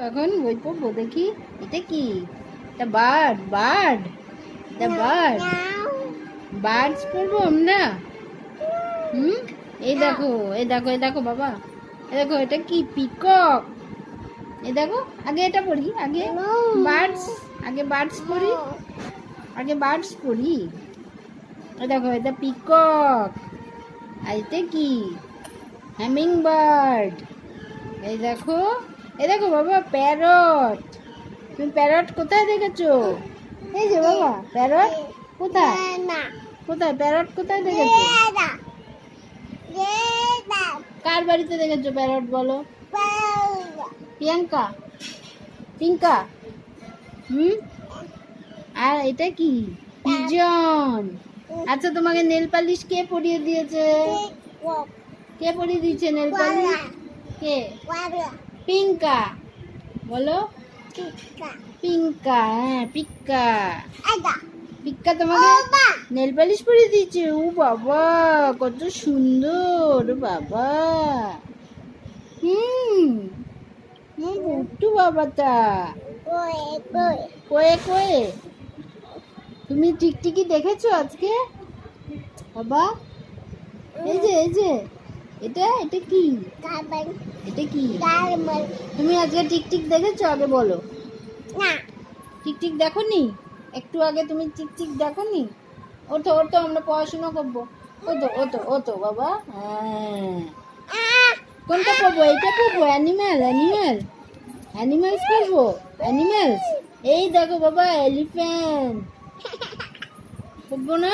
এখন বই পড়বো দেখি। এটা কি? এটা বার্ড। বার্ড এটা বার্ড। বার্ডস পড়বো আমরা। এই দেখো, এই দেখো, এই দেখো বাবা, এই দেখো এটা কি? পিকক। এই দেখো, আগে এটা পড়ি, আগে বার্ডস, আগে বার্ডস পড়ি, আগে বার্ডস পড়ি। এই দেখো এটা পিকক। আর এটা কি? Hamming bird. এই দেখো, এই দেখো বাবা প্যারট। তুমি প্যারট কোথায় দেখেছো? এই যে বাবা প্যারট কোথায়? কোথায় প্যারট কোথায় দেখেছো? কার বাড়িতে দেখেছো প্যারট বলো? প্রিয়াঙ্কা, পিঙ্কা। আর এটা কি? পিজন। আচ্ছা তোমাকে নেল পালিশ কে পরিয়ে দিয়েছে? কে পরিয়ে দিয়েছে নেল পালিশ? কে? পিঙ্কা। বলো পিঙ্কা। হ্যাঁ পিক্কা। পিক্কা তোমাকে নেল পালিশ পরিয়ে দিয়েছে। ও বাবা কত সুন্দর বাবা। বুট্টু বাবাটা। কয়ে কয়ে তুমি টিকটিকি দেখেছো আজকে বাবা? এই যে, এই যে এটা, এটা কি? এটা কি? তুমি আজকে টিকটিক দেখেছো? আগে বলো। না টিকটিক দেখোনি? একটু আগে তুমি টিকটিক দেখোনি? ওঠো ওঠো, আমরা পড়াশোনা করবো। ওতো ওতো ওতো বাবা। হ্যাঁ কোনটা পড়বো? এইটা পড়বো? অ্যানিম্যাল, অ্যানিম্যাল, অ্যানিম্যালস পড়বো। অ্যানিম্যালস। এই দেখো বাবা এলিফ্যান্ট পড়বো না?